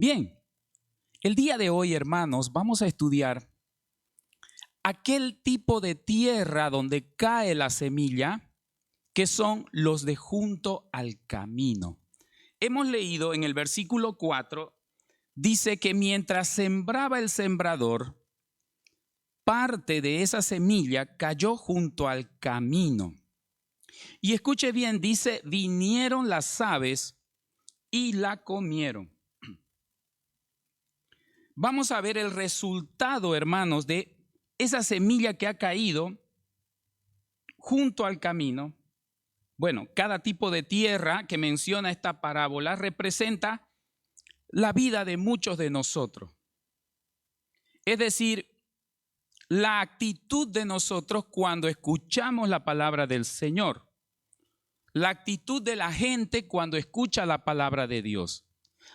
Bien, el día de hoy, hermanos, vamos a estudiar aquel tipo de tierra donde cae la semilla, que son los de junto al camino. Hemos leído en el versículo 4, dice que mientras sembraba el sembrador, parte de esa semilla cayó junto al camino. Y escuche bien, dice, vinieron las aves y la comieron. Vamos a ver el resultado, hermanos, de esa semilla que ha caído junto al camino. Bueno, cada tipo de tierra que menciona esta parábola representa la vida de muchos de nosotros. Es decir, la actitud de nosotros cuando escuchamos la palabra del Señor. La actitud de la gente cuando escucha la palabra de Dios.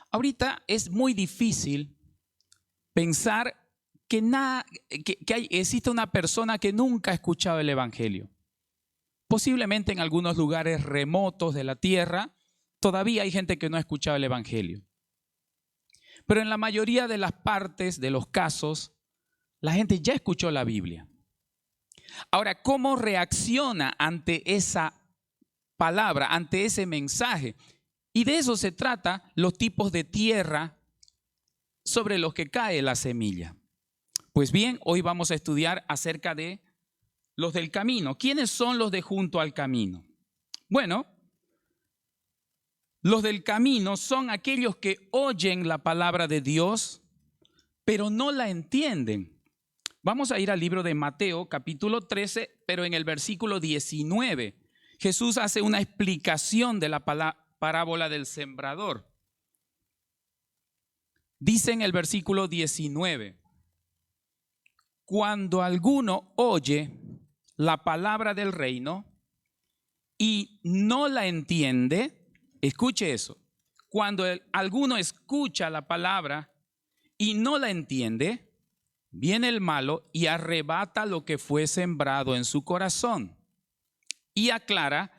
Ahorita es muy difícil pensar que existe una persona que nunca ha escuchado el Evangelio. Posiblemente en algunos lugares remotos de la tierra todavía hay gente que no ha escuchado el Evangelio. Pero en la mayoría de las partes, de los casos, la gente ya escuchó la Biblia. Ahora, ¿cómo reacciona ante esa palabra, ante ese mensaje? Y de eso se trata los tipos de tierra sobre los que cae la semilla. Pues bien, hoy vamos a estudiar acerca de los del camino. ¿Quiénes son los de junto al camino? Bueno, los del camino son aquellos que oyen la palabra de Dios, pero no la entienden. Vamos a ir al libro de Mateo, capítulo 13, pero en el versículo 19. Jesús hace una explicación de la parábola del sembrador. Dice en el versículo 19, cuando alguno oye la palabra del reino y no la entiende, escuche eso, cuando alguno escucha la palabra y no la entiende, viene el malo y arrebata lo que fue sembrado en su corazón. Y aclara,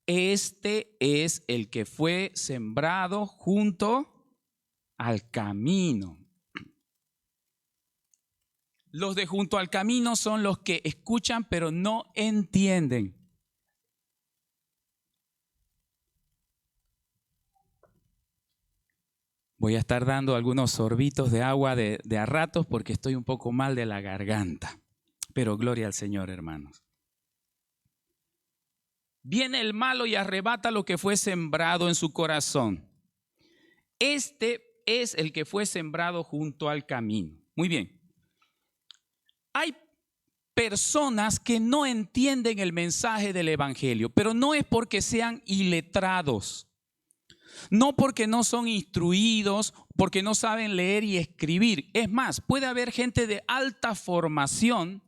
este es el que fue sembrado junto al camino. Los de junto al camino son los que escuchan pero no entienden. Voy a estar dando algunos sorbitos de agua de a ratos porque estoy un poco mal de la garganta. Pero gloria al Señor, hermanos. Viene el malo y arrebata lo que fue sembrado en su corazón. Este es el que fue sembrado junto al camino. Muy bien. Hay personas que no entienden el mensaje del Evangelio, pero no es porque sean iletrados, no porque no son instruidos, porque no saben leer y escribir. Es más, puede haber gente de alta formación,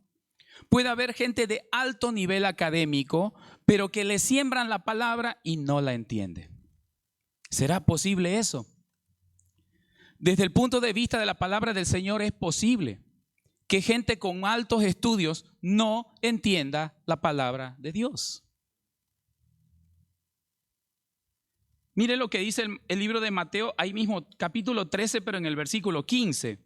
puede haber gente de alto nivel académico, pero que le siembran la palabra y no la entiende. ¿Será posible eso? Desde el punto de vista de la palabra del Señor es posible que gente con altos estudios no entienda la palabra de Dios. Mire lo que dice el libro de Mateo, ahí mismo, capítulo 13, pero en el versículo 15.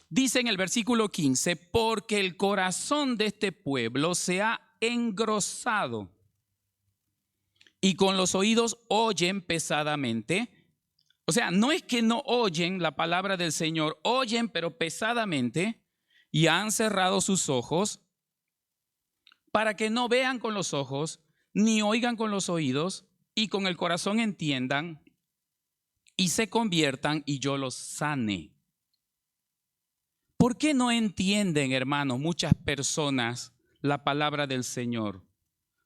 Dice en el versículo 15, porque el corazón de este pueblo se ha engrosado y con los oídos oyen pesadamente. O sea, no es que no oyen la palabra del Señor, oyen pero pesadamente. Y han cerrado sus ojos para que no vean con los ojos, ni oigan con los oídos, y con el corazón entiendan y se conviertan y yo los sane. ¿Por qué no entienden, hermanos, muchas personas la palabra del Señor?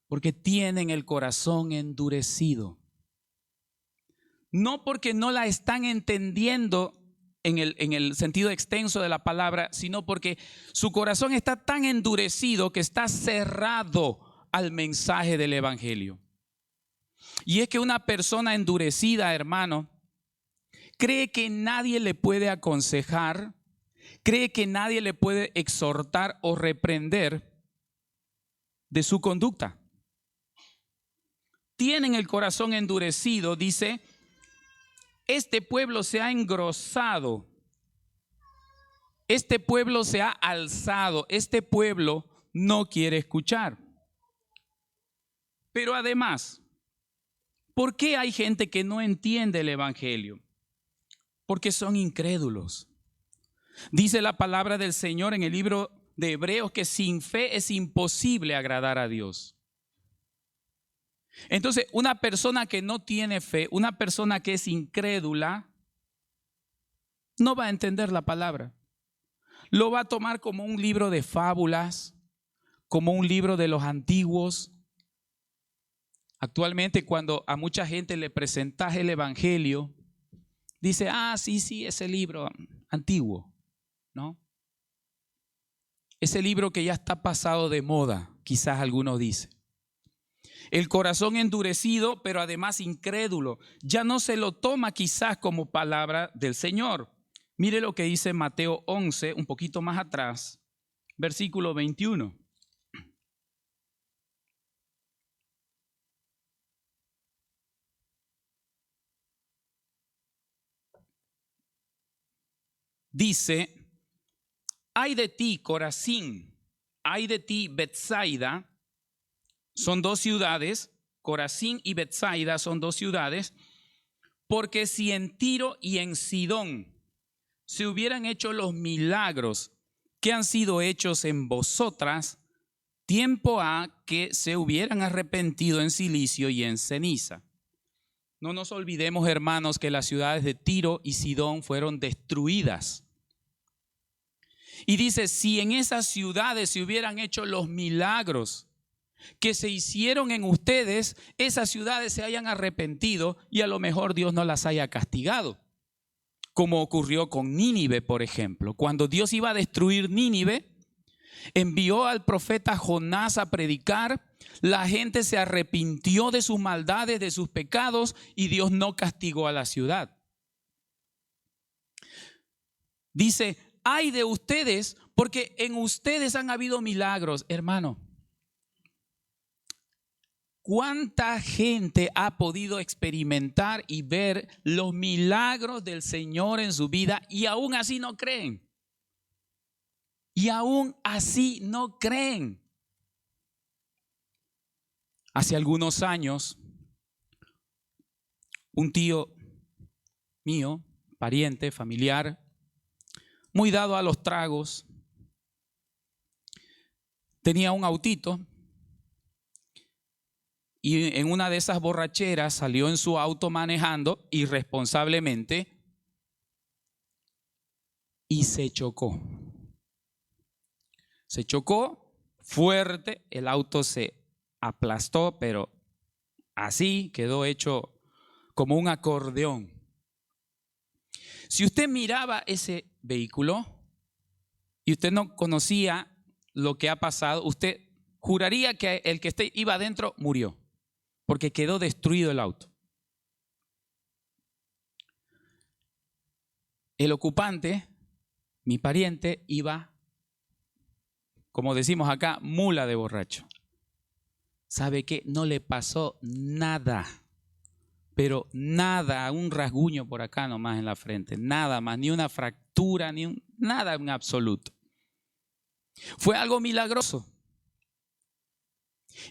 Porque tienen el corazón endurecido. No porque no la están entendiendo en el sentido extenso de la palabra, sino porque su corazón está tan endurecido que está cerrado al mensaje del Evangelio. Y es que una persona endurecida, hermano, cree que nadie le puede aconsejar, cree que nadie le puede exhortar o reprender de su conducta. Tienen el corazón endurecido, dice, este pueblo se ha engrosado, este pueblo se ha alzado, este pueblo no quiere escuchar. Pero además, ¿por qué hay gente que no entiende el evangelio? Porque son incrédulos. Dice la palabra del Señor en el libro de Hebreos que sin fe es imposible agradar a Dios. Entonces, una persona que no tiene fe, una persona que es incrédula, no va a entender la palabra. Lo va a tomar como un libro de fábulas, como un libro de los antiguos. Actualmente, cuando a mucha gente le presentas el evangelio, dice, sí, ese libro antiguo, ¿no? Ese libro que ya está pasado de moda, quizás algunos dicen. El corazón endurecido, pero además incrédulo, ya no se lo toma quizás como palabra del Señor. Mire lo que dice Mateo 11, un poquito más atrás, versículo 21. Dice, ay de ti, Corazín, ay de ti, Betsaida. Son dos ciudades, Corazín y Betsaida son dos ciudades, porque si en Tiro y en Sidón se hubieran hecho los milagros que han sido hechos en vosotras, tiempo ha que se hubieran arrepentido en silicio y en ceniza. No nos olvidemos, hermanos, que las ciudades de Tiro y Sidón fueron destruidas. Y dice, si en esas ciudades se hubieran hecho los milagros que se hicieron en ustedes, esas ciudades se hayan arrepentido y a lo mejor Dios no las haya castigado. Como ocurrió con Nínive, por ejemplo. Cuando Dios iba a destruir Nínive, envió al profeta Jonás a predicar. La gente se arrepintió de sus maldades, de sus pecados, y Dios no castigó a la ciudad. Dice, ay de ustedes, porque en ustedes han habido milagros, hermano. ¿Cuánta gente ha podido experimentar y ver los milagros del Señor en su vida y aún así no creen? Y aún así no creen. Hace algunos años, un tío mío, pariente, familiar, muy dado a los tragos, tenía un autito. Y en una de esas borracheras salió en su auto manejando irresponsablemente y se chocó. Se chocó fuerte, el auto se aplastó, pero así quedó hecho como un acordeón. Si usted miraba ese vehículo y usted no conocía lo que ha pasado, usted juraría que el que iba adentro murió, porque quedó destruido el auto. El ocupante, mi pariente, iba, como decimos acá, mula de borracho. ¿Sabe qué? No le pasó nada, pero nada, un rasguño por acá nomás en la frente, nada más, ni una fractura, nada en absoluto. Fue algo milagroso.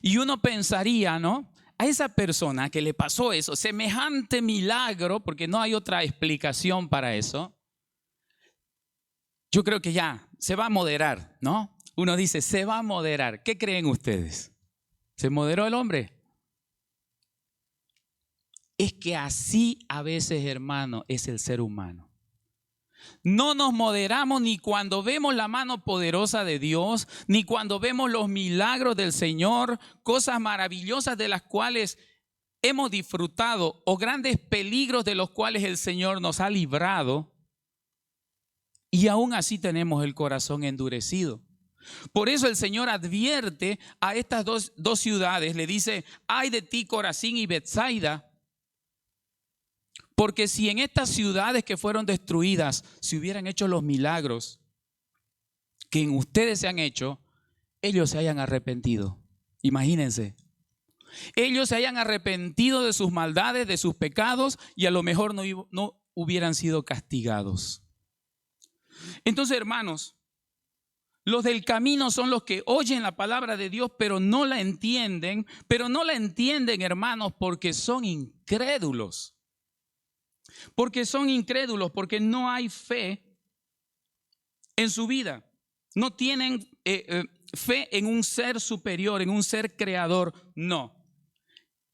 Y uno pensaría, ¿no? A esa persona que le pasó eso, semejante milagro, porque no hay otra explicación para eso, yo creo que ya se va a moderar, ¿no? Uno dice, se va a moderar. ¿Qué creen ustedes? ¿Se moderó el hombre? Es que así a veces, hermano, es el ser humano. No nos moderamos ni cuando vemos la mano poderosa de Dios, ni cuando vemos los milagros del Señor, cosas maravillosas de las cuales hemos disfrutado o grandes peligros de los cuales el Señor nos ha librado, y aún así tenemos el corazón endurecido. Por eso el Señor advierte a estas dos ciudades, le dice, ay de ti, Corazín y Betsaida, porque si en estas ciudades que fueron destruidas se hubieran hecho los milagros que en ustedes se han hecho, ellos se hayan arrepentido. Imagínense. ellos se hayan arrepentido de sus maldades, de sus pecados, y a lo mejor no hubieran sido castigados. Entonces, hermanos, los del camino son los que oyen la palabra de Dios, pero no la entienden. Pero no la entienden, hermanos, porque son incrédulos. Porque son incrédulos, porque no hay fe en su vida. No tienen fe en un ser superior, en un ser creador. No.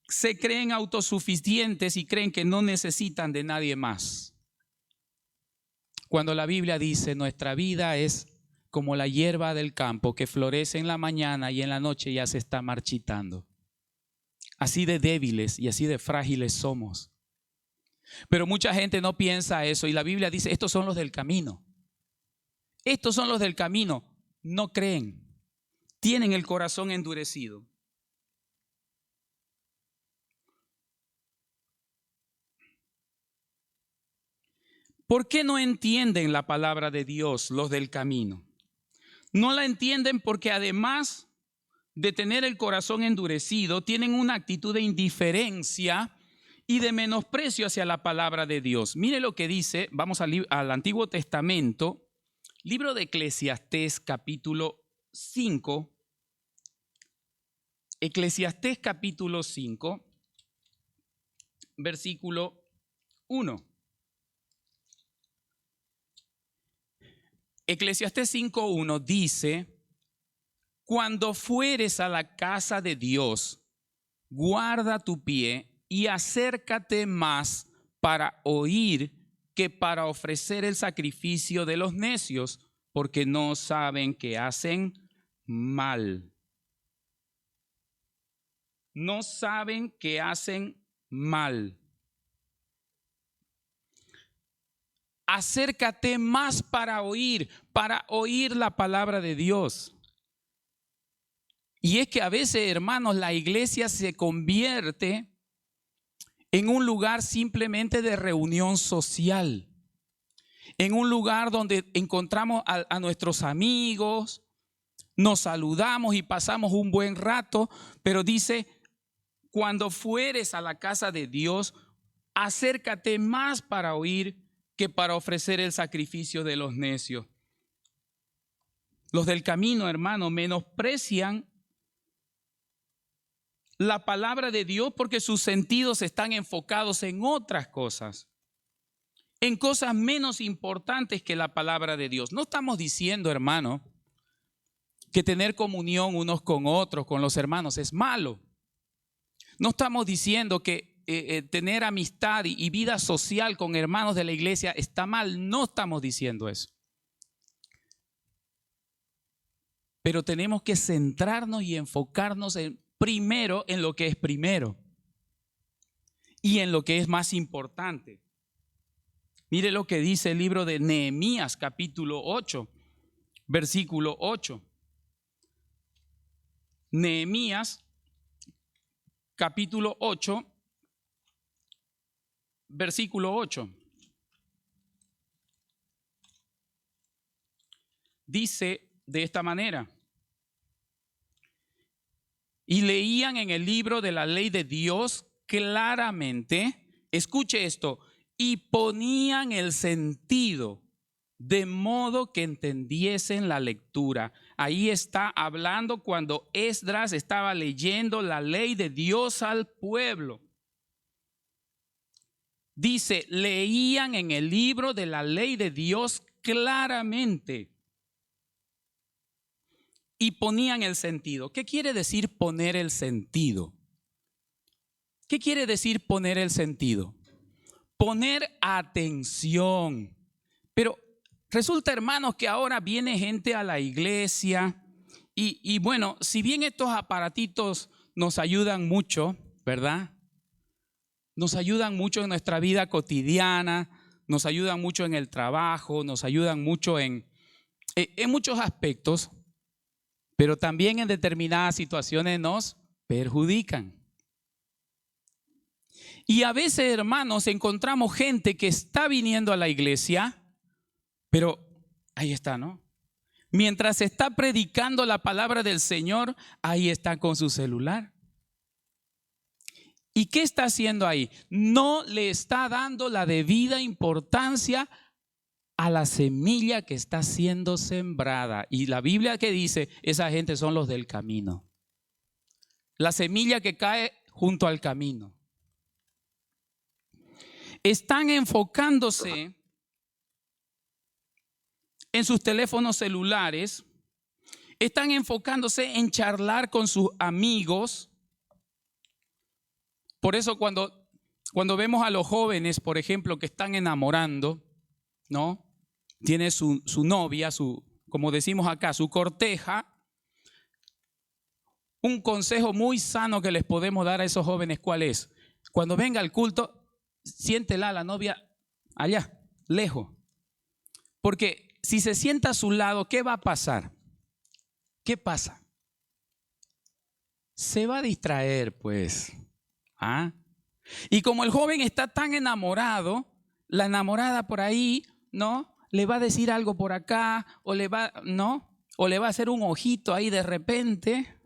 Se creen autosuficientes y creen que no necesitan de nadie más. Cuando la Biblia dice, nuestra vida es como la hierba del campo que florece en la mañana y en la noche ya se está marchitando. Así de débiles y así de frágiles somos. Pero mucha gente no piensa eso y la Biblia dice, estos son los del camino. Estos son los del camino. No creen. Tienen el corazón endurecido. ¿Por qué no entienden la palabra de Dios los del camino? No la entienden porque además de tener el corazón endurecido, tienen una actitud de indiferencia y de menosprecio hacia la palabra de Dios. Mire lo que dice, vamos al Antiguo Testamento, libro de Eclesiastés capítulo 5. Eclesiastés capítulo 5, versículo 1. Eclesiastés 5:1 dice, cuando fueres a la casa de Dios, guarda tu pie y acércate más para oír que para ofrecer el sacrificio de los necios, porque no saben que hacen mal. No saben que hacen mal. Acércate más para oír la palabra de Dios. Y es que a veces, hermanos, la iglesia se convierte en un lugar simplemente de reunión social, en un lugar donde encontramos a nuestros amigos, nos saludamos y pasamos un buen rato, pero dice, cuando fueres a la casa de Dios, acércate más para oír que para ofrecer el sacrificio de los necios. Los del camino, hermano, menosprecian la palabra de Dios porque sus sentidos están enfocados en otras cosas, en cosas menos importantes que la palabra de Dios. No estamos diciendo, hermano, que tener comunión unos con otros, con los hermanos, es malo. No estamos diciendo que tener amistad y vida social con hermanos de la iglesia está mal. No estamos diciendo eso. Pero tenemos que centrarnos y enfocarnos primero en lo que es primero y en lo que es más importante. Mire lo que dice el libro de Nehemías, capítulo 8, versículo 8. Nehemías, capítulo 8, versículo 8. Dice de esta manera: y leían en el libro de la ley de Dios claramente, escuche esto, y ponían el sentido de modo que entendiesen la lectura. Ahí está hablando cuando Esdras estaba leyendo la ley de Dios al pueblo. Dice, leían en el libro de la ley de Dios claramente y ponían el sentido. ¿Qué quiere decir poner el sentido? ¿Qué quiere decir poner el sentido? Poner atención. Pero resulta, hermanos, que ahora viene gente a la iglesia y bueno, si bien estos aparatitos nos ayudan mucho, ¿verdad? Nos ayudan mucho en nuestra vida cotidiana, nos ayudan mucho en el trabajo, nos ayudan mucho en muchos aspectos, pero también en determinadas situaciones nos perjudican. Y a veces, hermanos, encontramos gente que está viniendo a la iglesia, pero ahí está, ¿no? Mientras está predicando la palabra del Señor, ahí está con su celular. ¿Y qué está haciendo ahí? No le está dando la debida importancia a la semilla que está siendo sembrada. Y la Biblia que dice, esa gente son los del camino. La semilla que cae junto al camino. Están enfocándose en sus teléfonos celulares, están enfocándose en charlar con sus amigos. Por eso cuando vemos a los jóvenes, por ejemplo, que están enamorando, ¿no? Tiene su novia, como decimos acá, su corteja. Un consejo muy sano que les podemos dar a esos jóvenes, ¿cuál es? Cuando venga al culto, siéntela a la novia allá, lejos. Porque si se sienta a su lado, ¿qué va a pasar? ¿Qué pasa? Se va a distraer, pues. ¿Ah? Y como el joven está tan enamorado, la enamorada por ahí, ¿no? Le va a decir algo por acá, o le va a hacer un ojito ahí de repente,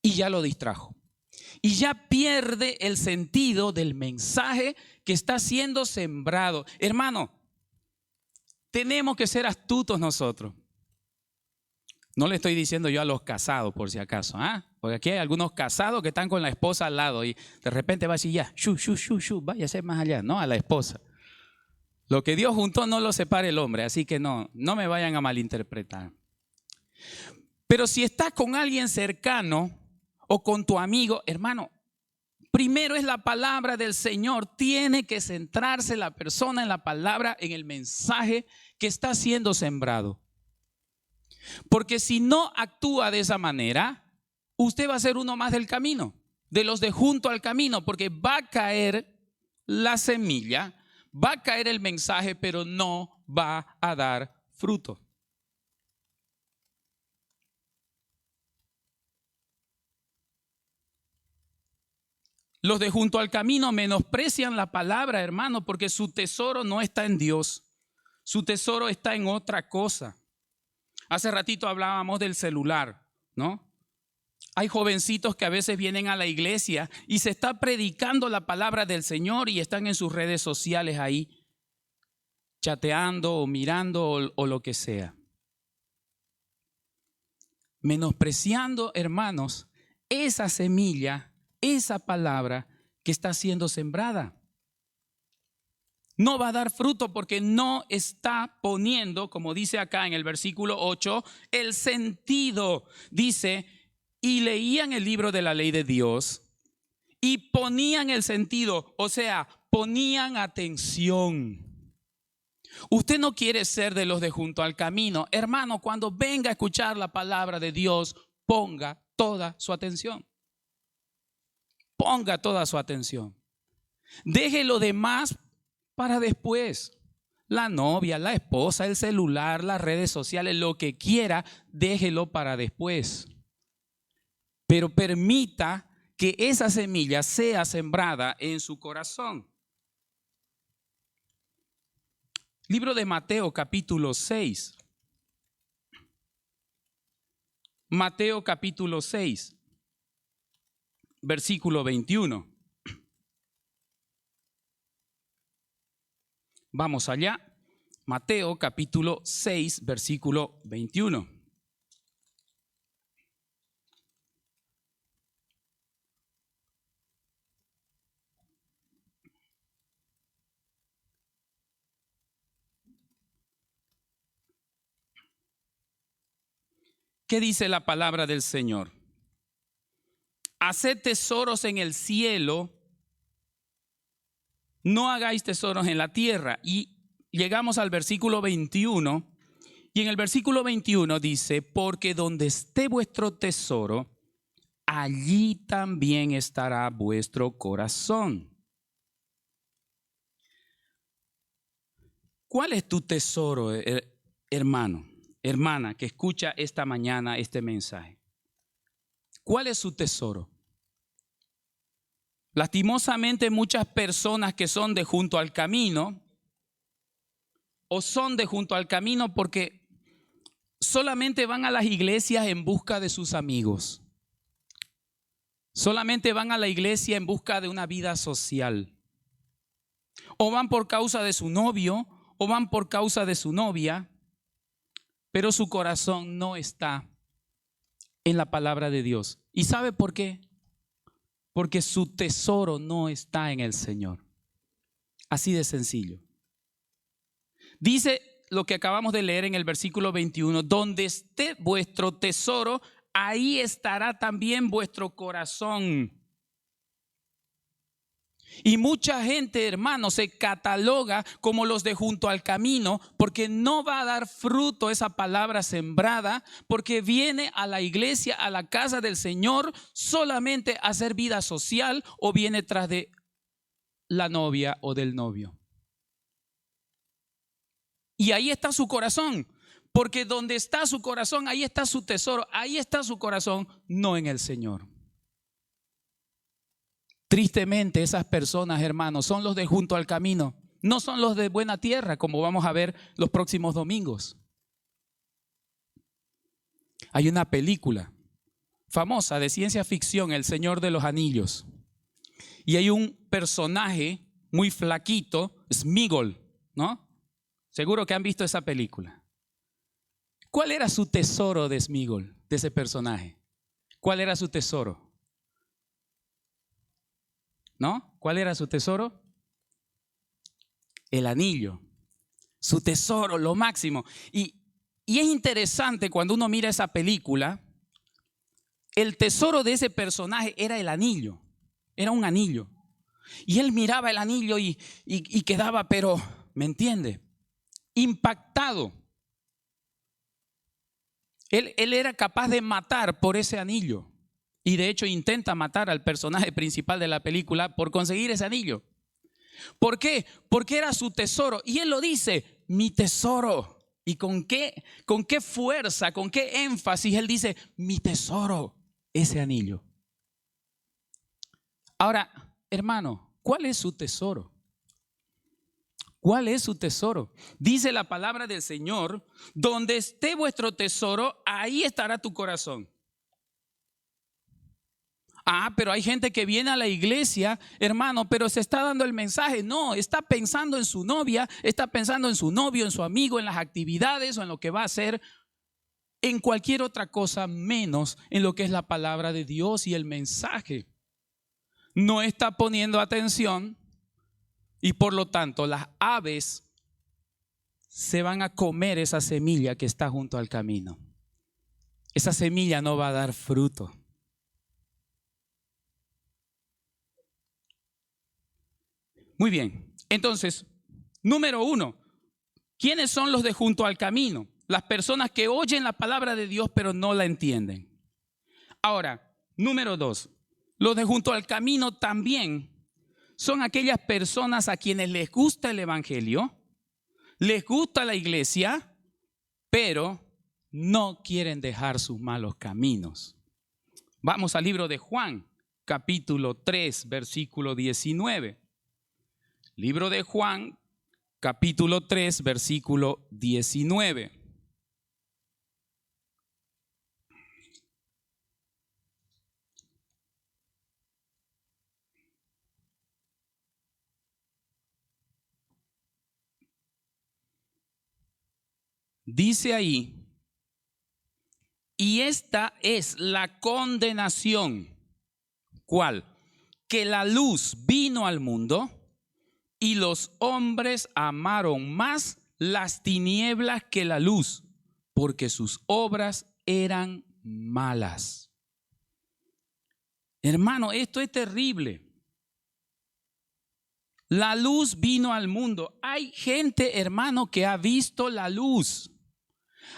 y ya lo distrajo. Y ya pierde el sentido del mensaje que está siendo sembrado. Hermano, tenemos que ser astutos nosotros. No le estoy diciendo yo a los casados, por si acaso, ¿ah? Porque aquí hay algunos casados que están con la esposa al lado y de repente va a decir ya, vaya a ser más allá, no a la esposa. Lo que Dios juntó no lo separe el hombre, así que no me vayan a malinterpretar. Pero si estás con alguien cercano o con tu amigo, hermano, primero es la palabra del Señor. Tiene que centrarse la persona en la palabra, en el mensaje que está siendo sembrado. Porque si no actúa de esa manera, usted va a ser uno más del camino, de los de junto al camino, porque va a caer la semilla, va a caer el mensaje, pero no va a dar fruto. Los de junto al camino menosprecian la palabra, hermano, porque su tesoro no está en Dios. Su tesoro está en otra cosa. Hace ratito hablábamos del celular, ¿no? Hay jovencitos que a veces vienen a la iglesia y se está predicando la palabra del Señor y están en sus redes sociales ahí, chateando o mirando o lo que sea. Menospreciando, hermanos, esa semilla, esa palabra que está siendo sembrada. No va a dar fruto porque no está poniendo, como dice acá en el versículo 8, el sentido. Dice, y leían el libro de la ley de Dios y ponían el sentido, o sea, ponían atención. Usted no quiere ser de los de junto al camino. Hermano, cuando venga a escuchar la palabra de Dios, ponga toda su atención. Ponga toda su atención. Deje lo demás para después. La novia, la esposa, el celular, las redes sociales, lo que quiera, déjelo para después. Pero permita que esa semilla sea sembrada en su corazón. Libro de Mateo, capítulo 6. Mateo, capítulo 6, versículo 21. Vamos allá. Mateo, capítulo 6, versículo 21. ¿Qué dice la palabra del Señor? Haced tesoros en el cielo, no hagáis tesoros en la tierra. Y llegamos al versículo 21, y en el versículo 21 dice, porque donde esté vuestro tesoro, allí también estará vuestro corazón. ¿Cuál es tu tesoro, hermano, hermana, que escucha esta mañana este mensaje? ¿Cuál es su tesoro? Lastimosamente, muchas personas que son de junto al camino o son de junto al camino porque solamente van a las iglesias en busca de sus amigos. Solamente van a la iglesia en busca de una vida social. O van por causa de su novio, o van por causa de su novia, pero su corazón no está en la palabra de Dios. ¿Y sabe por qué? Porque su tesoro no está en el Señor. Así de sencillo. Dice lo que acabamos de leer en el versículo 21, donde esté vuestro tesoro, ahí estará también vuestro corazón. Y mucha gente, hermano, se cataloga como los de junto al camino porque no va a dar fruto esa palabra sembrada, porque viene a la iglesia, a la casa del Señor, solamente a hacer vida social o viene tras de la novia o del novio. Y ahí está su corazón, porque donde está su corazón, ahí está su tesoro, ahí está su corazón, no en el Señor. Tristemente, esas personas, hermanos, son los de junto al camino, no son los de buena tierra, como vamos a ver los próximos domingos. Hay una película famosa de ciencia ficción, El Señor de los Anillos, y hay un personaje muy flaquito, Sméagol, ¿no? Seguro que han visto esa película. ¿Cuál era su tesoro de Sméagol, de ese personaje? ¿Cuál era su tesoro? ¿No? ¿Cuál era su tesoro? El anillo. Su tesoro, lo máximo. Y es interesante cuando uno mira esa película, el tesoro de ese personaje era el anillo. Era un anillo. Y él miraba el anillo y quedaba, pero, ¿me entiende? Impactado. Él era capaz de matar por ese anillo. Y de hecho intenta matar al personaje principal de la película por conseguir ese anillo. ¿Por qué? Porque era su tesoro. Y él lo dice, mi tesoro. ¿Y con qué fuerza, con qué énfasis él dice, mi tesoro, ese anillo? Ahora, hermano, ¿cuál es su tesoro? ¿Cuál es su tesoro? Dice la palabra del Señor, donde esté vuestro tesoro, ahí estará tu corazón. Pero hay gente que viene a la iglesia, hermano, pero se está dando el mensaje. No, está pensando en su novia, está pensando en su novio, en su amigo, en las actividades o en lo que va a hacer, en cualquier otra cosa menos en lo que es la palabra de Dios y el mensaje. No está poniendo atención y por lo tanto las aves se van a comer esa semilla que está junto al camino. Esa semilla no va a dar fruto. Muy bien, entonces, número 1, ¿quiénes son los de junto al camino? Las personas que oyen la palabra de Dios pero no la entienden. Ahora, número 2, los de junto al camino también son aquellas personas a quienes les gusta el evangelio, les gusta la iglesia, pero no quieren dejar sus malos caminos. Vamos al libro de Juan, capítulo 3, versículo 19. Libro de Juan, capítulo 3, versículo 19. Dice ahí, y esta es la condenación. ¿Cuál? Que la luz vino al mundo y los hombres amaron más las tinieblas que la luz, porque sus obras eran malas. Hermano, esto es terrible. La luz vino al mundo. Hay gente, hermano, que ha visto la luz.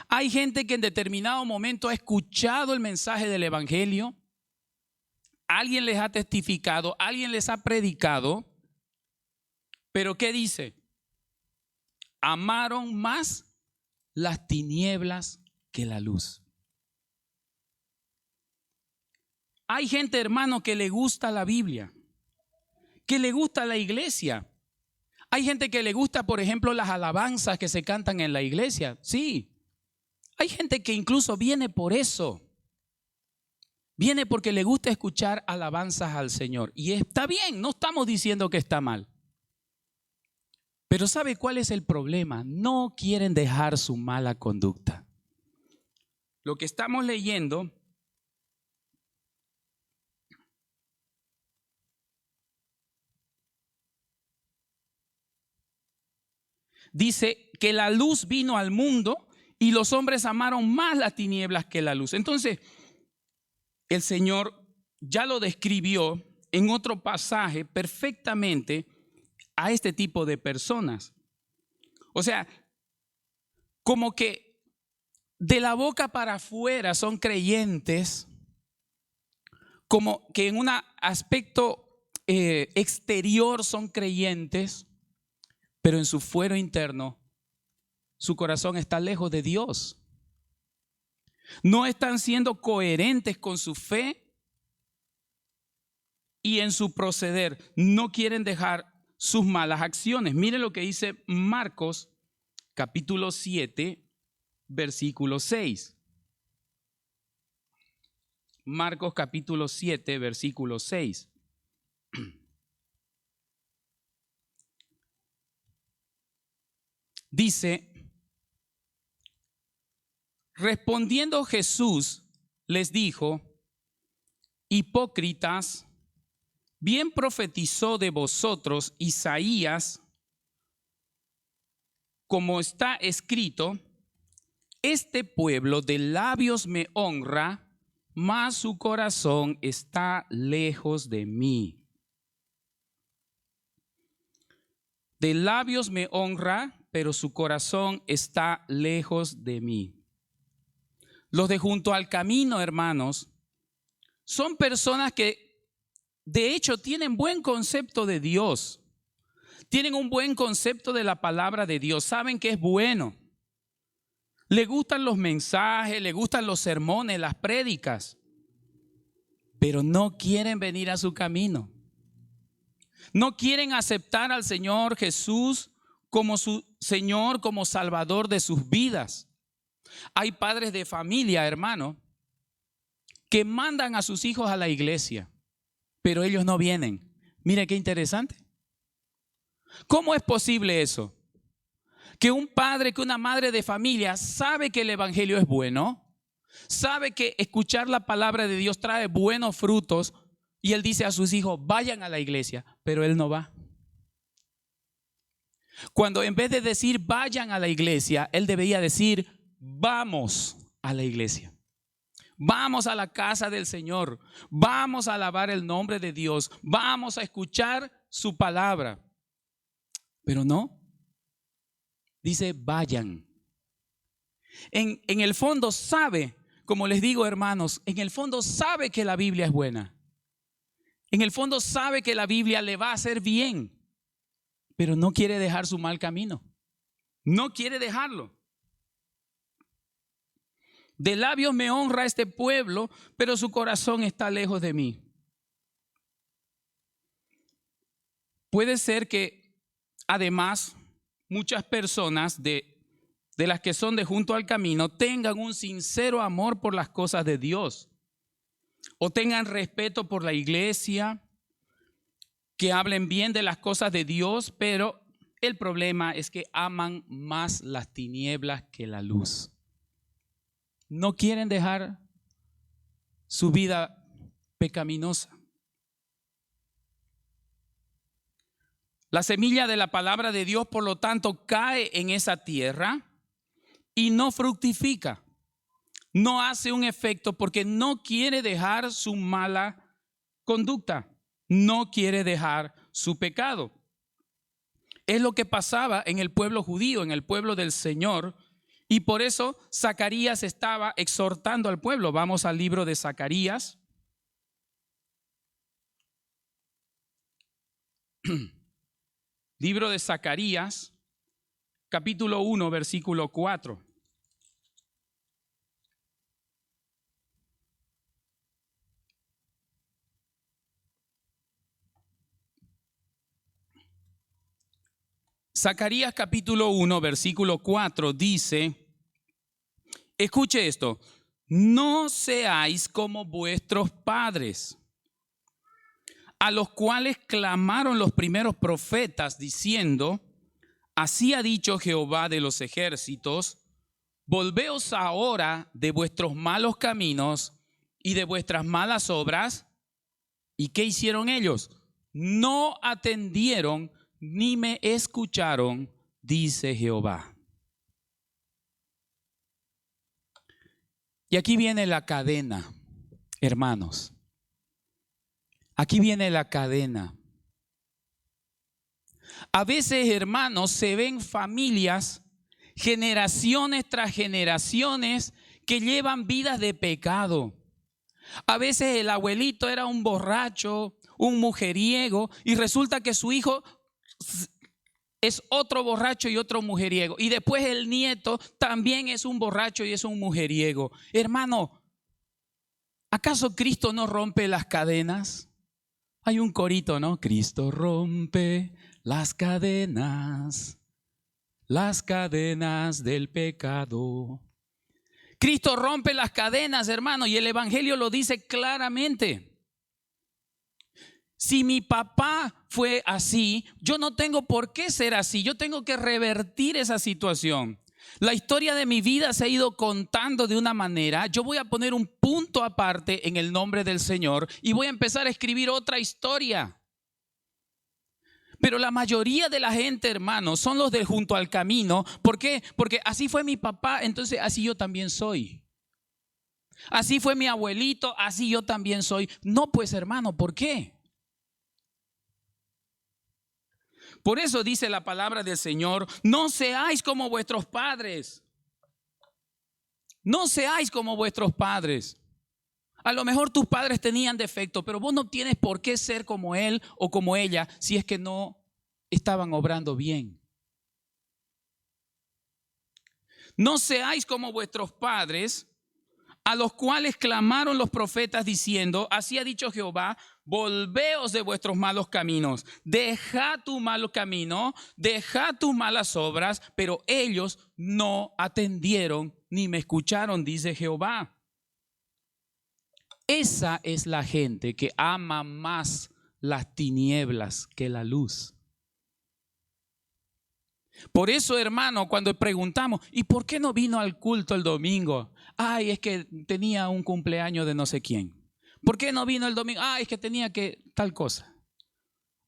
Hay gente que en determinado momento ha escuchado el mensaje del evangelio. Alguien les ha testificado, alguien les ha predicado. Pero ¿qué dice? Amaron más las tinieblas que la luz. Hay gente, hermano, que le gusta la Biblia, que le gusta la iglesia. Hay gente que le gusta, por ejemplo, las alabanzas que se cantan en la iglesia. Sí. Hay gente que incluso viene por eso. Viene porque le gusta escuchar alabanzas al Señor. Y está bien, no estamos diciendo que está mal. Pero ¿sabe cuál es el problema? No quieren dejar su mala conducta. Lo que estamos leyendo dice que la luz vino al mundo y los hombres amaron más las tinieblas que la luz. Entonces, el Señor ya lo describió en otro pasaje perfectamente a este tipo de personas. O sea, como que de la boca para afuera son creyentes, como que en un aspecto exterior son creyentes, pero en su fuero interno, su corazón está lejos de Dios. No están siendo coherentes con su fe y en su proceder. No quieren dejar sus malas acciones. Mire lo que dice Marcos capítulo 7, versículo 6. Marcos capítulo 7, versículo 6. Dice, respondiendo Jesús les dijo, hipócritas, bien profetizó de vosotros Isaías, como está escrito, este pueblo de labios me honra, mas su corazón está lejos de mí. De labios me honra, pero su corazón está lejos de mí. Los de junto al camino, hermanos, son personas que de hecho tienen buen concepto de Dios. Tienen un buen concepto de la palabra de Dios. Saben que es bueno. Le gustan los mensajes, le gustan los sermones, las prédicas. Pero no quieren venir a su camino. No quieren aceptar al Señor Jesús como su Señor, como Salvador de sus vidas. Hay padres de familia, hermano, que mandan a sus hijos a la iglesia, pero ellos no vienen. Mire qué interesante. ¿Cómo es posible eso? Que un padre, que una madre de familia sabe que el evangelio es bueno, sabe que escuchar la palabra de Dios trae buenos frutos y él dice a sus hijos, vayan a la iglesia, pero él no va. Cuando en vez de decir vayan a la iglesia, él debería decir vamos a la iglesia. Vamos a la casa del Señor, vamos a alabar el nombre de Dios, vamos a escuchar su palabra. Pero no, dice vayan. En el fondo sabe, como les digo hermanos, en el fondo sabe que la Biblia es buena. En el fondo sabe que la Biblia le va a hacer bien, pero no quiere dejar su mal camino. No quiere dejarlo. De labios me honra este pueblo, pero su corazón está lejos de mí. Puede ser que además muchas personas de las que son de junto al camino tengan un sincero amor por las cosas de Dios o tengan respeto por la iglesia, que hablen bien de las cosas de Dios, pero el problema es que aman más las tinieblas que la luz. No quieren dejar su vida pecaminosa. La semilla de la palabra de Dios, por lo tanto, cae en esa tierra y no fructifica. No hace un efecto porque no quiere dejar su mala conducta. No quiere dejar su pecado. Es lo que pasaba en el pueblo judío, en el pueblo del Señor. Y por eso Zacarías estaba exhortando al pueblo. Vamos al libro de Zacarías. Libro de Zacarías, capítulo 1, versículo 4. Zacarías capítulo 1, versículo 4 dice, escuche esto, no seáis como vuestros padres, a los cuales clamaron los primeros profetas diciendo, así ha dicho Jehová de los ejércitos, volveos ahora de vuestros malos caminos y de vuestras malas obras. ¿Y qué hicieron ellos? No atendieron ni me escucharon, dice Jehová. Y aquí viene la cadena, hermanos. Aquí viene la cadena. A veces, hermanos, se ven familias, generaciones tras generaciones, que llevan vidas de pecado. A veces el abuelito era un borracho, un mujeriego, y resulta que su hijo es otro borracho y otro mujeriego. Y después el nieto también es un borracho y es un mujeriego. Hermano, ¿acaso Cristo no rompe las cadenas? Hay un corito, ¿no? Cristo rompe las cadenas del pecado. Cristo rompe las cadenas, hermano, y el Evangelio lo dice claramente. Si mi papá fue así, yo no tengo por qué ser así. Yo tengo que revertir esa situación. La historia de mi vida se ha ido contando de una manera. Yo voy a poner un punto aparte en el nombre del Señor y voy a empezar a escribir otra historia. Pero la mayoría de la gente, hermanos, son los de junto al camino. ¿Por qué? Porque así fue mi papá, entonces así yo también soy. Así fue mi abuelito, así yo también soy. No, pues, hermano, ¿por qué? Por eso dice la palabra del Señor, no seáis como vuestros padres. No seáis como vuestros padres. A lo mejor tus padres tenían defecto, pero vos no tienes por qué ser como él o como ella si es que no estaban obrando bien. No seáis como vuestros padres, a los cuales clamaron los profetas diciendo, así ha dicho Jehová, volveos de vuestros malos caminos, dejad tu malo camino, dejad tus malas obras, pero ellos no atendieron ni me escucharon, dice Jehová. Esa es la gente que ama más las tinieblas que la luz. Por eso, hermano, cuando preguntamos, ¿y por qué no vino al culto el domingo? Ay, es que tenía un cumpleaños de no sé quién. ¿Por qué no vino el domingo? Ay, es que tenía que tal cosa.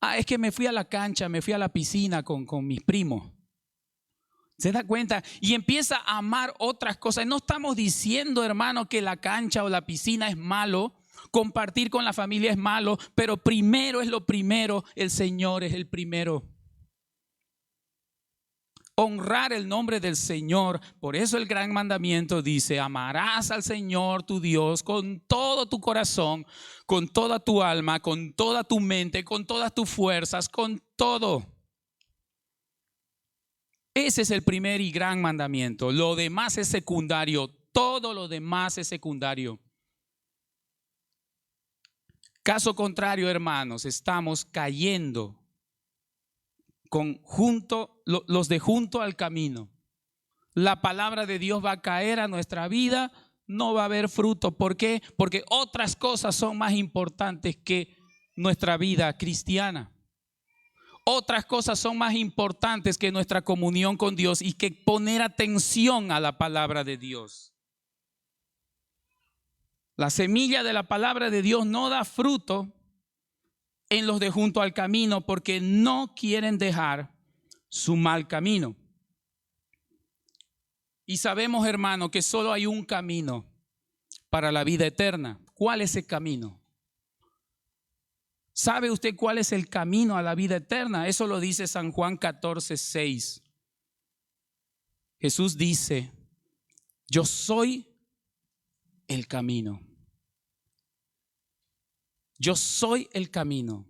Ah, es que me fui a la cancha, me fui a la piscina con mis primos. ¿Se da cuenta? Y empieza a amar otras cosas. No estamos diciendo, hermano, que la cancha o la piscina es malo, compartir con la familia es malo, pero primero es lo primero, el Señor es el primero. Honrar el nombre del Señor. Por eso el gran mandamiento dice, amarás al Señor tu Dios con todo tu corazón, con toda tu alma, con toda tu mente, con todas tus fuerzas, con todo. Ese es el primer y gran mandamiento. Lo demás es secundario. Todo lo demás es secundario. Caso contrario, hermanos, estamos cayendo los de junto al camino. La palabra de Dios va a caer a nuestra vida, no va a haber fruto. ¿Por qué? Porque otras cosas son más importantes que nuestra vida cristiana. Otras cosas son más importantes que nuestra comunión con Dios y que poner atención a la palabra de Dios. La semilla de la palabra de Dios no da fruto en los de junto al camino porque no quieren dejar su mal camino. Y sabemos, hermano, que solo hay un camino para la vida eterna. ¿Cuál es el camino? ¿Sabe usted cuál es el camino a la vida eterna? Eso lo dice San Juan 14:6. Jesús dice, yo soy el camino. Yo soy el camino,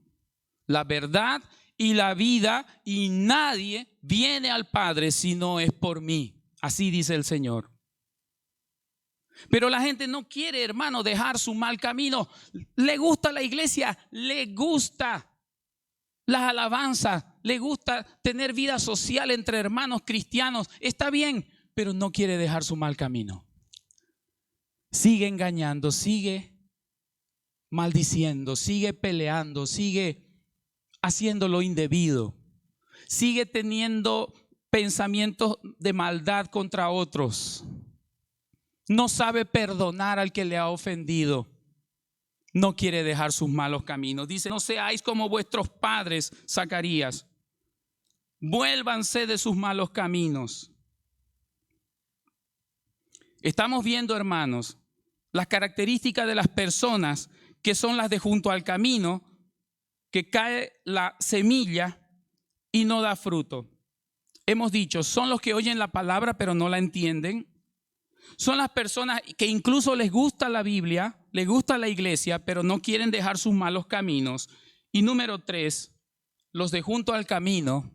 la verdad y la vida, y nadie viene al Padre si no es por mí. Así dice el Señor. Pero la gente no quiere, hermano, dejar su mal camino. Le gusta la iglesia, le gusta las alabanzas, le gusta tener vida social entre hermanos cristianos. Está bien, pero no quiere dejar su mal camino. sigue engañando, sigue maldiciendo, sigue peleando, sigue haciendo lo indebido, sigue teniendo pensamientos de maldad contra otros, no sabe perdonar al que le ha ofendido, no quiere dejar sus malos caminos. Dice, no seáis como vuestros padres, Zacarías, vuélvanse de sus malos caminos. Estamos viendo, hermanos, las características de las personas que son las de junto al camino, que cae la semilla y no da fruto. Hemos dicho, son los que oyen la palabra pero no la entienden. Son las personas que incluso les gusta la Biblia, les gusta la iglesia, pero no quieren dejar sus malos caminos. Y número 3, los de junto al camino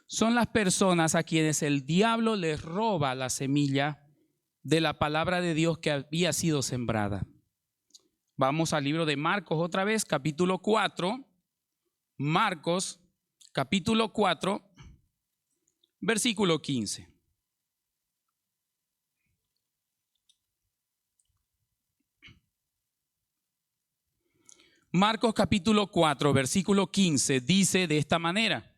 son las personas a quienes el diablo les roba la semilla de la palabra de Dios que había sido sembrada. Vamos al libro de Marcos otra vez, capítulo 4. Marcos, capítulo 4, versículo 15. Marcos capítulo 4, versículo 15 dice de esta manera: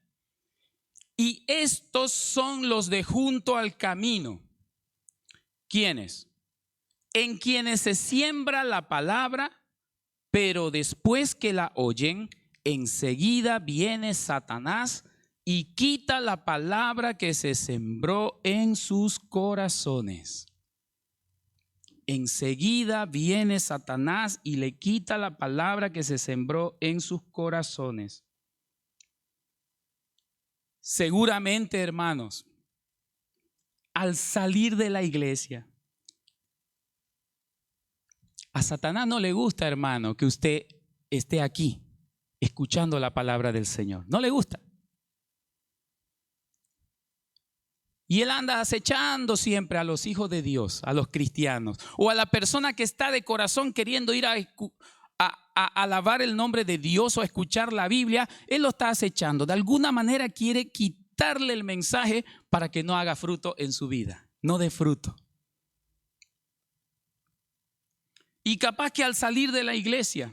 y estos son los de junto al camino. ¿Quiénes? En quienes se siembra la palabra, pero después que la oyen, enseguida viene Satanás y quita la palabra que se sembró en sus corazones. Enseguida viene Satanás y le quita la palabra que se sembró en sus corazones. Seguramente, hermanos, al salir de la iglesia, a Satanás no le gusta, hermano, que usted esté aquí escuchando la palabra del Señor. No le gusta. Y él anda acechando siempre a los hijos de Dios, a los cristianos, o a la persona que está de corazón queriendo ir a alabar el nombre de Dios o a escuchar la Biblia. Él lo está acechando. De alguna manera quiere quitarle el mensaje para que no haga fruto en su vida, no dé fruto. Y capaz que al salir de la iglesia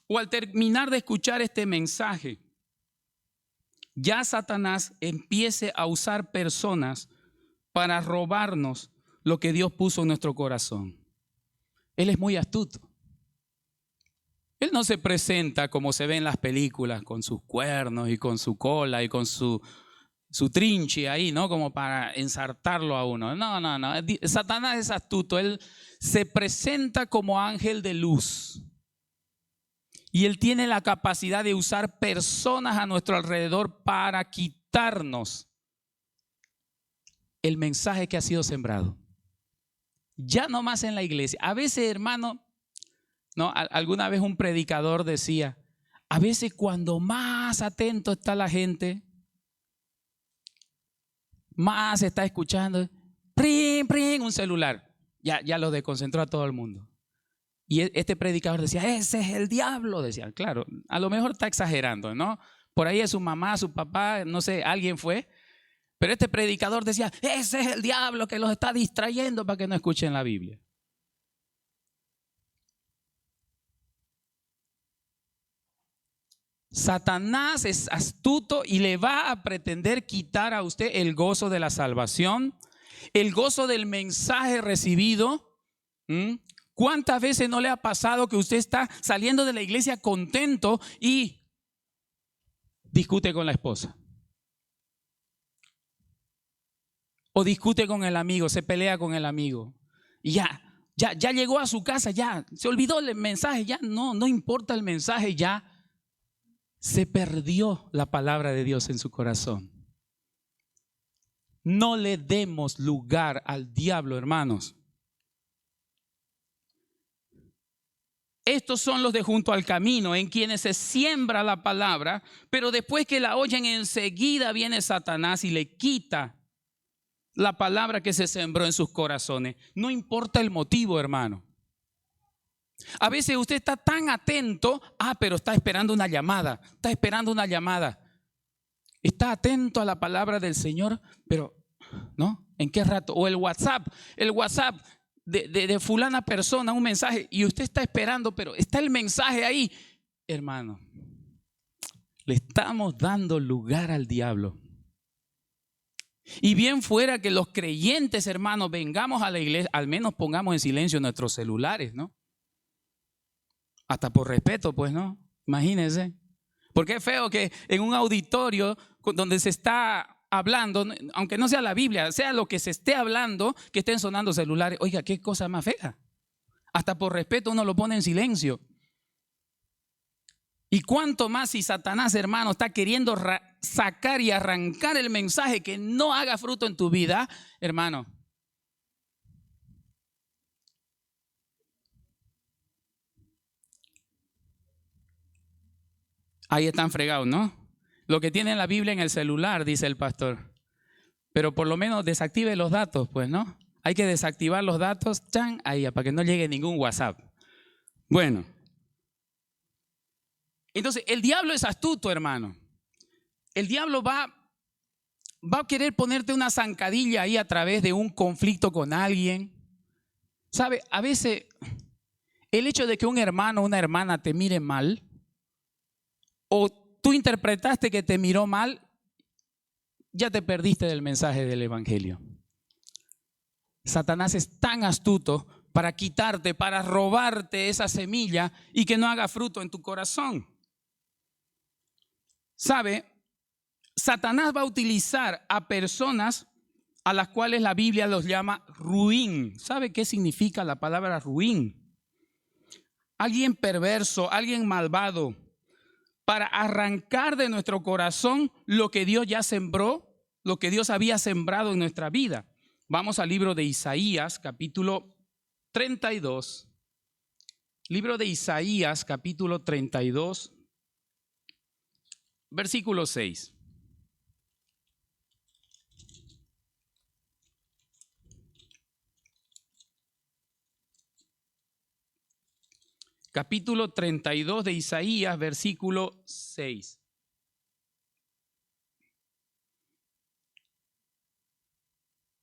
o al terminar de escuchar este mensaje, ya Satanás empiece a usar personas para robarnos lo que Dios puso en nuestro corazón. Él es muy astuto. Él no se presenta como se ve en las películas, con sus cuernos y con su cola y con su trinche ahí, ¿no? Como para ensartarlo a uno. No. Satanás es astuto. Él se presenta como ángel de luz. Y él tiene la capacidad de usar personas a nuestro alrededor para quitarnos el mensaje que ha sido sembrado. Ya no más en la iglesia. A veces, hermano, ¿no? Alguna vez un predicador decía, a veces cuando más atento está la gente, más está escuchando, ¡prim, prim!, un celular. Ya lo desconcentró a todo el mundo. Y este predicador decía, ese es el diablo. Decía, claro, a lo mejor está exagerando, ¿no? Por ahí es su mamá, su papá, no sé, alguien fue. Pero este predicador decía, ese es el diablo que los está distrayendo para que no escuchen la Biblia. Satanás es astuto y le va a pretender quitar a usted el gozo de la salvación, el gozo del mensaje recibido. ¿Cuántas veces no le ha pasado que usted está saliendo de la iglesia contento y discute con la esposa? O discute con el amigo, se pelea con el amigo. Y ya llegó a su casa, ya se olvidó el mensaje, ya no importa el mensaje, ya se perdió la palabra de Dios en su corazón. No le demos lugar al diablo, hermanos. Estos son los de junto al camino, en quienes se siembra la palabra, pero después que la oyen, enseguida viene Satanás y le quita la palabra que se sembró en sus corazones. No importa el motivo, hermano. A veces usted está tan atento, pero está esperando una llamada, Está atento a la palabra del Señor, pero ¿no? ¿En qué rato? O el WhatsApp de fulana persona un mensaje y usted está esperando, pero está el mensaje ahí. Hermano, le estamos dando lugar al diablo. Y bien fuera que los creyentes, hermanos, vengamos a la iglesia, al menos pongamos en silencio nuestros celulares, ¿no? Hasta por respeto, pues, ¿no? Imagínense. Porque es feo que en un auditorio donde se está hablando, aunque no sea la Biblia, sea lo que se esté hablando, que estén sonando celulares. Oiga, qué cosa más fea. Hasta por respeto uno lo pone en silencio. Y cuánto más si Satanás, hermano, está queriendo sacar y arrancar el mensaje que no haga fruto en tu vida, hermano. Ahí están fregados, ¿no? Lo que tiene la Biblia en el celular, dice el pastor. Pero por lo menos desactive los datos, pues, ¿no? Hay que desactivar los datos, ¡chan! Ahí, para que no llegue ningún WhatsApp. Bueno. Entonces, el diablo es astuto, hermano. El diablo va a querer ponerte una zancadilla ahí a través de un conflicto con alguien. ¿Sabe? A veces el hecho de que un hermano o una hermana te mire mal, o tú interpretaste que te miró mal, ya te perdiste del mensaje del evangelio. Satanás es tan astuto para quitarte, para robarte esa semilla y que no haga fruto en tu corazón. ¿Sabe? Satanás va a utilizar a personas a las cuales la Biblia los llama ruin. ¿Sabe qué significa la palabra ruin? Alguien perverso, alguien malvado, para arrancar de nuestro corazón lo que Dios ya sembró, lo que Dios había sembrado en nuestra vida. Vamos al libro de Isaías, capítulo 32. Libro de Isaías, capítulo 32, versículo 6. Capítulo 32 de Isaías, versículo 6.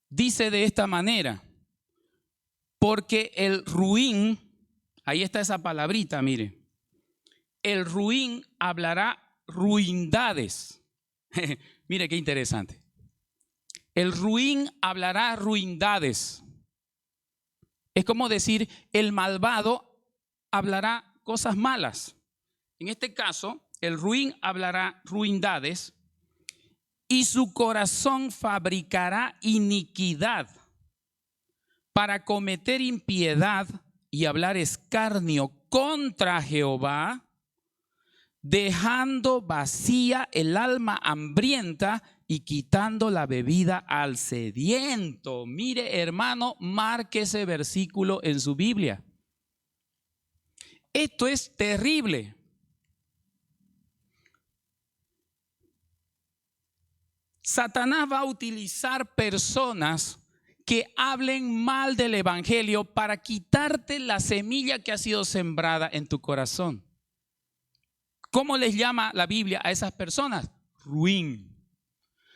Dice de esta manera, porque el ruin, ahí está esa palabrita, mire, el ruin hablará ruindades. Mire qué interesante. El ruin hablará ruindades. Es como decir, el malvado hablará cosas malas. En este caso, el ruin hablará ruindades y su corazón fabricará iniquidad para cometer impiedad y hablar escarnio contra Jehová, dejando vacía el alma hambrienta y quitando la bebida al sediento. Mire, hermano, marque ese versículo en su Biblia. Esto es terrible. Satanás va a utilizar personas que hablen mal del evangelio para quitarte la semilla que ha sido sembrada en tu corazón. ¿Cómo les llama la Biblia a esas personas? Ruin.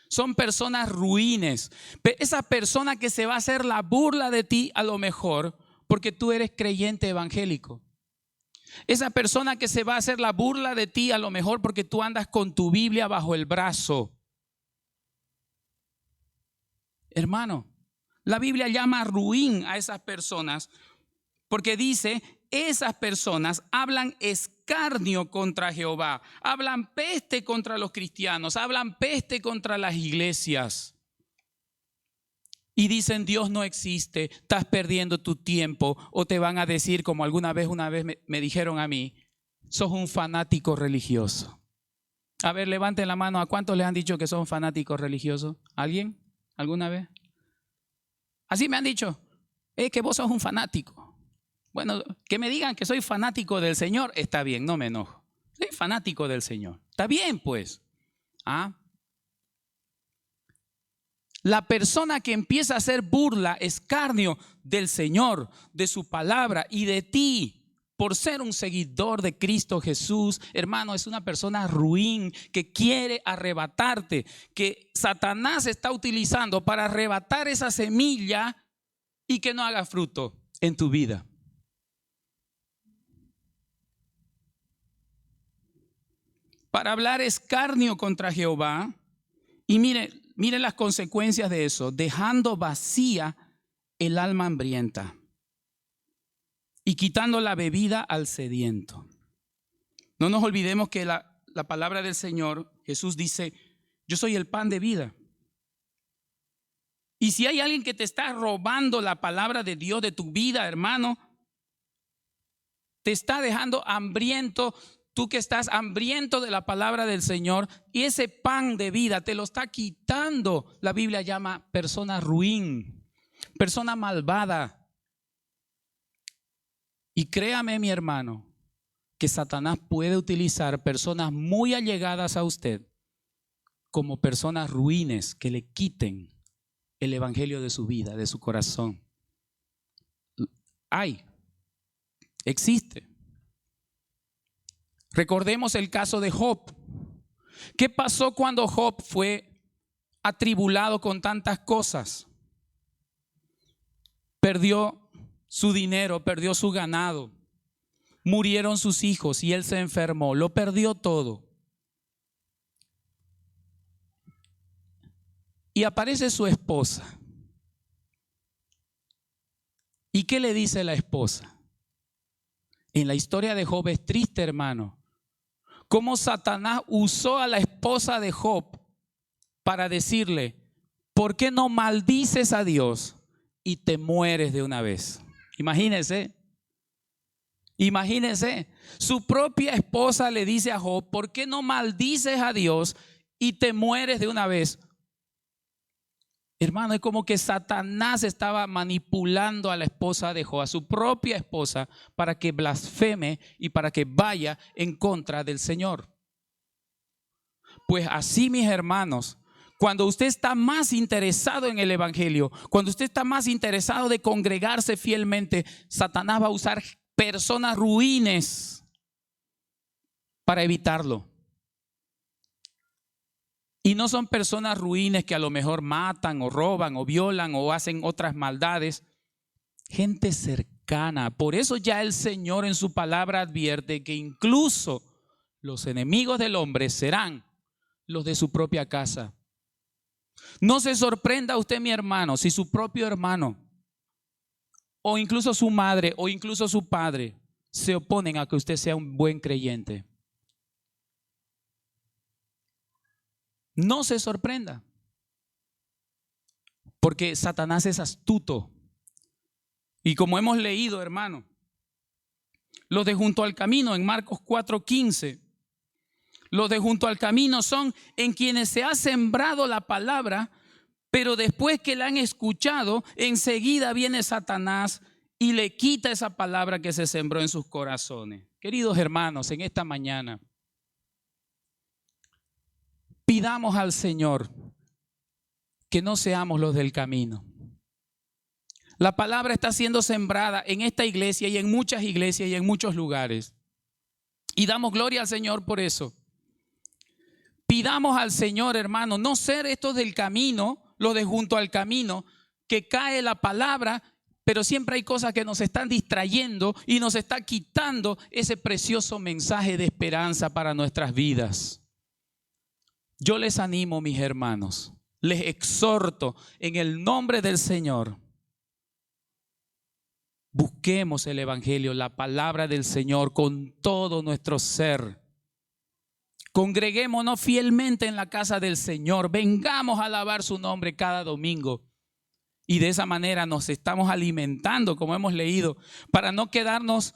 Son personas ruines. Esa persona que se va a hacer la burla de ti a lo mejor porque tú eres creyente evangélico. Esa persona que se va a hacer la burla de ti a lo mejor porque tú andas con tu Biblia bajo el brazo. Hermano, la Biblia llama ruin a esas personas porque dice, esas personas hablan escarnio contra Jehová, hablan peste contra los cristianos, hablan peste contra las iglesias. Y dicen, Dios no existe, estás perdiendo tu tiempo. O te van a decir, como una vez me dijeron a mí, sos un fanático religioso. A ver, levanten la mano, ¿a cuántos les han dicho que son fanáticos religiosos? ¿Alguien? ¿Alguna vez? Así me han dicho, es que vos sos un fanático. Bueno, que me digan que soy fanático del Señor, está bien, no me enojo. Soy fanático del Señor. Está bien, pues. La persona que empieza a hacer burla, escarnio del Señor, de su palabra y de ti, por ser un seguidor de Cristo Jesús, hermano, es una persona ruin que quiere arrebatarte, que Satanás está utilizando para arrebatar esa semilla y que no haga fruto. en tu vida. Para hablar escarnio contra Jehová, y mire las consecuencias de eso, dejando vacía el alma hambrienta y quitando la bebida al sediento. No nos olvidemos que la palabra del Señor, Jesús dice, yo soy el pan de vida. Y si hay alguien que te está robando la palabra de Dios de tu vida, hermano, te está dejando hambriento. Tú que estás hambriento de la palabra del Señor y ese pan de vida te lo está quitando. La Biblia llama persona ruin, persona malvada. Y créame, mi hermano, que Satanás puede utilizar personas muy allegadas a usted como personas ruines que le quiten el evangelio de su vida, de su corazón. Existe. Recordemos el caso de Job. ¿Qué pasó cuando Job fue atribulado con tantas cosas? Perdió su dinero, perdió su ganado, murieron sus hijos y él se enfermó, lo perdió todo. Y aparece su esposa. ¿Y qué le dice la esposa? En la historia de Job es triste, hermano, cómo Satanás usó a la esposa de Job para decirle, ¿por qué no maldices a Dios y te mueres de una vez? Imagínense, su propia esposa le dice a Job, ¿por qué no maldices a Dios y te mueres de una vez? Hermano, es como que Satanás estaba manipulando a la esposa de Job, a su propia esposa, para que blasfeme y para que vaya en contra del Señor. Pues así, mis hermanos, cuando usted está más interesado en el evangelio, cuando usted está más interesado de congregarse fielmente, Satanás va a usar personas ruines para evitarlo. Y no son personas ruines que a lo mejor matan o roban o violan o hacen otras maldades. Gente cercana. Por eso ya el Señor en su palabra advierte que incluso los enemigos del hombre serán los de su propia casa. No se sorprenda usted, mi hermano, si su propio hermano o incluso su madre o incluso su padre se oponen a que usted sea un buen creyente. No se sorprenda, porque Satanás es astuto. Y como hemos leído, hermano, los de junto al camino en Marcos 4:15, los de junto al camino son en quienes se ha sembrado la palabra, pero después que la han escuchado, enseguida viene Satanás y le quita esa palabra que se sembró en sus corazones. Queridos hermanos, en esta mañana pidamos al Señor que no seamos los del camino. La palabra está siendo sembrada en esta iglesia y en muchas iglesias y en muchos lugares. Y damos gloria al Señor por eso. Pidamos al Señor, hermano, no ser estos del camino, los de junto al camino, que cae la palabra, pero siempre hay cosas que nos están distrayendo y nos está quitando ese precioso mensaje de esperanza para nuestras vidas. Yo les animo, mis hermanos, les exhorto en el nombre del Señor. Busquemos el evangelio, la palabra del Señor con todo nuestro ser. Congreguémonos fielmente en la casa del Señor. Vengamos a alabar su nombre cada domingo. Y de esa manera nos estamos alimentando, como hemos leído, para no quedarnos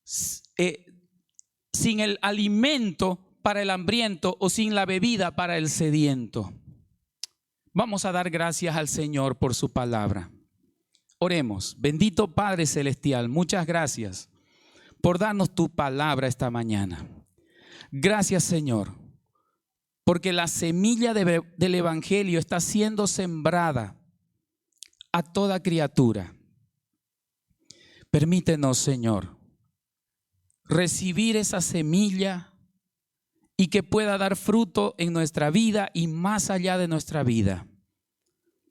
sin el alimento para el hambriento o sin la bebida para el sediento. Vamos a dar gracias al Señor por su palabra. Oremos. Bendito Padre Celestial, muchas gracias por darnos tu palabra esta mañana. Gracias, Señor, porque la semilla del evangelio está siendo sembrada a toda criatura. Permítenos, Señor, recibir esa semilla y que pueda dar fruto en nuestra vida y más allá de nuestra vida,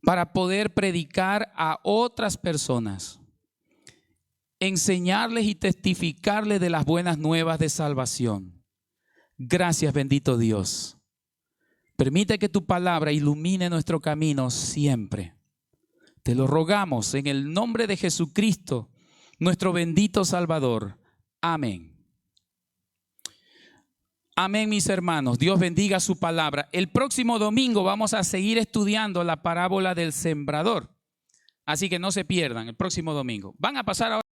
para poder predicar a otras personas enseñarles y testificarles de las buenas nuevas de salvación. Gracias, bendito Dios. Permite que tu palabra ilumine nuestro camino siempre. Te lo rogamos en el nombre de Jesucristo, nuestro bendito Salvador. Amén. Amén, mis hermanos. Dios bendiga su palabra. El próximo domingo vamos a seguir estudiando la parábola del sembrador. Así que no se pierdan el próximo domingo. Van a pasar ahora.